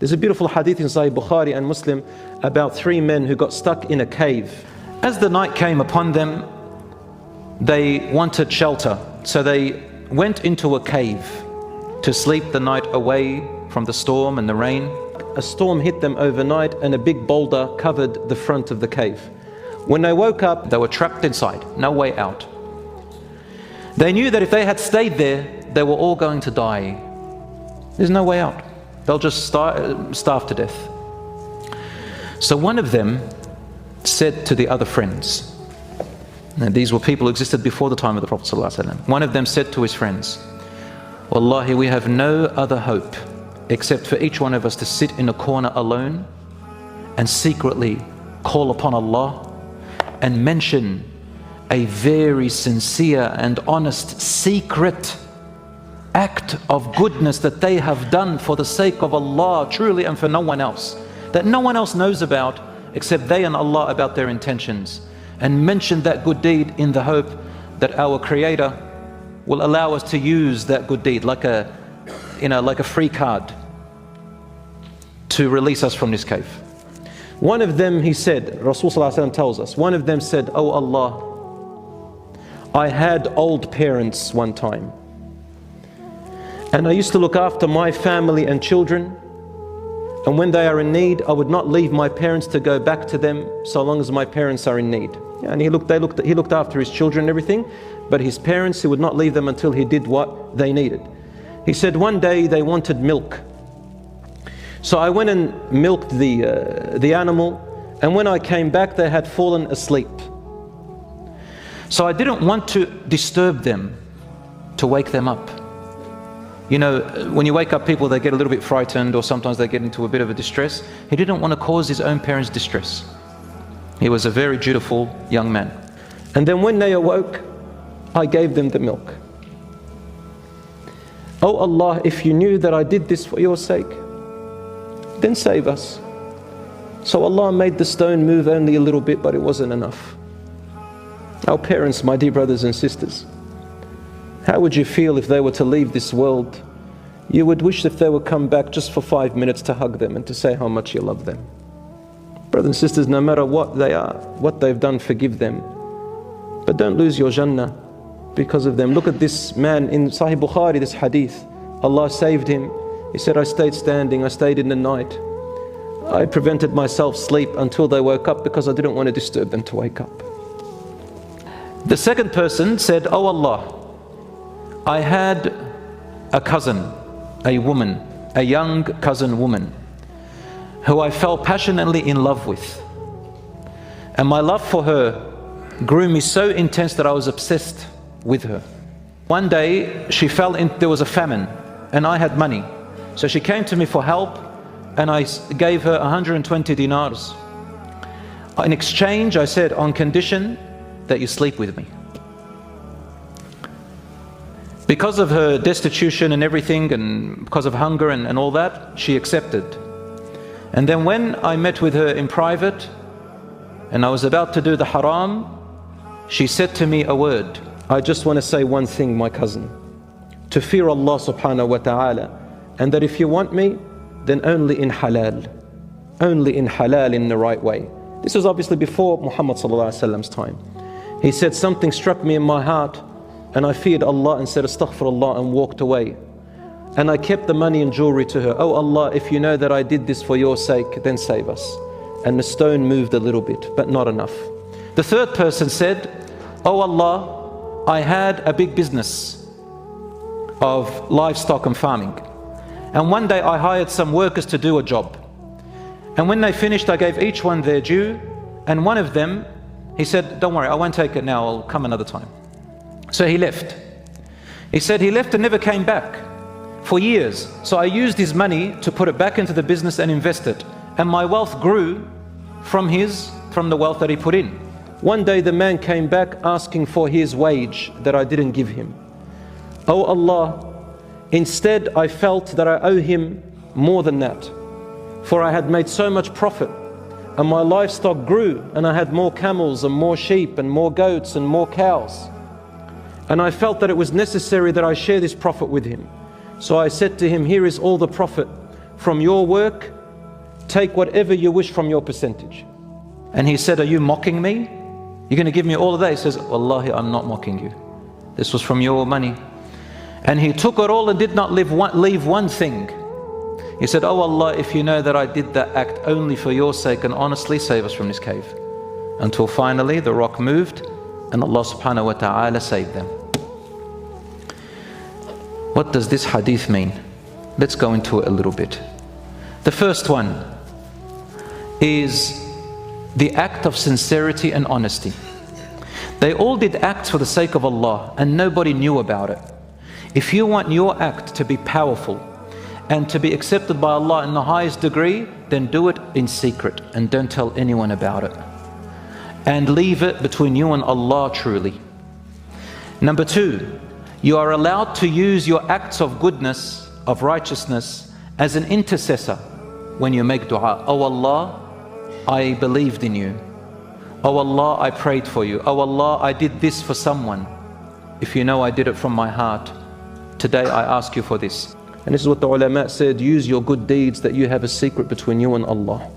There's a beautiful hadith in Sahih Bukhari and Muslim about three men who got stuck in a cave. As the night came upon them, they wanted shelter. So they went into a cave to sleep the night away from the storm and the rain. A storm hit them overnight and a big boulder covered the front of the cave. When they woke up, they were trapped inside, no way out. They knew that if they had stayed there, they were all going to die. There's no way out. They'll just starve to death. So one of them said to the other friends, and these were people who existed before the time of the Prophet ﷺ. One of them said to his friends, Wallahi, we have no other hope except for each one of us to sit in a corner alone and secretly call upon Allah and mention a very sincere and honest secret act of goodness that they have done for the sake of Allah, truly, and for no one else, that no one else knows about except they and Allah about their intentions, and mention that good deed in the hope that our Creator will allow us to use that good deed like a free card to release us from this cave. One of them, he said, Rasulullah tells us, one of them said, "Oh Allah, I had old parents one time, and I used to look after my family and children, and when they are in need, I would not leave my parents to go back to them so long as my parents are in need." And he looked after his children and everything, but his parents, he would not leave them until he did what they needed. He said one day they wanted milk. So I went and milked the animal, and when I came back they had fallen asleep. So I didn't want to disturb them, to wake them up. You know, when you wake up people, they get a little bit frightened, or sometimes they get into a bit of a distress. He didn't want to cause his own parents distress. He was a very dutiful young man. And then when they awoke, I gave them the milk. "Oh Allah, if you knew that I did this for your sake, then save us." So Allah made the stone move only a little bit, but it wasn't enough. Our parents, my dear brothers and sisters, how would you feel if they were to leave this world? You would wish if they would come back just for 5 minutes to hug them and to say how much you love them. Brothers and sisters, no matter what they are, what they've done, forgive them. But don't lose your Jannah because of them. Look at this man in Sahih Bukhari, this hadith. Allah saved him. He said, "I stayed standing, I stayed in the night. I prevented myself sleep until they woke up because I didn't want to disturb them to wake up." The second person said, "Oh Allah, I had a cousin, a woman, a young cousin woman, who I fell passionately in love with. And my love for her grew me so intense that I was obsessed with her. One day there was a famine and I had money. So she came to me for help and I gave her 120 dinars. In exchange, I said, on condition that you sleep with me." Because of her destitution and everything, and because of hunger and all that, she accepted. And then when I met with her in private and I was about to do the haram, she said to me a word. "I just want to say one thing, my cousin, to fear Allah subhanahu wa ta'ala, and that if you want me, then only in halal in the right way." This was obviously before Muhammad sallallahu alaihi wasallam's time. He said, "Something struck me in my heart and I feared Allah and said astaghfirullah and walked away. And I kept the money and jewelry to her. Oh Allah, if you know that I did this for your sake, then save us." And the stone moved a little bit, but not enough. The third person said, "Oh Allah, I had a big business of livestock and farming. And one day I hired some workers to do a job. And when they finished, I gave each one their due. And one of them, he said, 'Don't worry, I won't take it now, I'll come another time.' So he left. He said he left and never came back for years. So I used his money to put it back into the business and invest it. And my wealth grew from the wealth that he put in. One day the man came back asking for his wage that I didn't give him. Oh Allah, instead I felt that I owe him more than that. For I had made so much profit and my livestock grew and I had more camels and more sheep and more goats and more cows. And I felt that it was necessary that I share this profit with him. So I said to him, here is all the profit from your work, take whatever you wish from your percentage. And he said, are you mocking me? You're going to give me all of that? He says, Wallahi, I'm not mocking you. This was from your money. And he took it all and did not leave one thing. He said, oh Allah, if you know that I did that act only for your sake, and honestly, save us from this cave. Until finally the rock moved and Allah subhanahu wa ta'ala saved them. What does this hadith mean? Let's go into it a little bit. The first one is the act of sincerity and honesty. They all did acts for the sake of Allah and nobody knew about it. If you want your act to be powerful and to be accepted by Allah in the highest degree, then do it in secret and don't tell anyone about it. And leave it between you and Allah truly. Number two, you are allowed to use your acts of goodness, of righteousness, as an intercessor when you make dua. Oh Allah, I believed in you. Oh Allah, I prayed for you. Oh Allah, I did this for someone. If you know I did it from my heart, today I ask you for this. And this is what the ulama said, use your good deeds that you have a secret between you and Allah.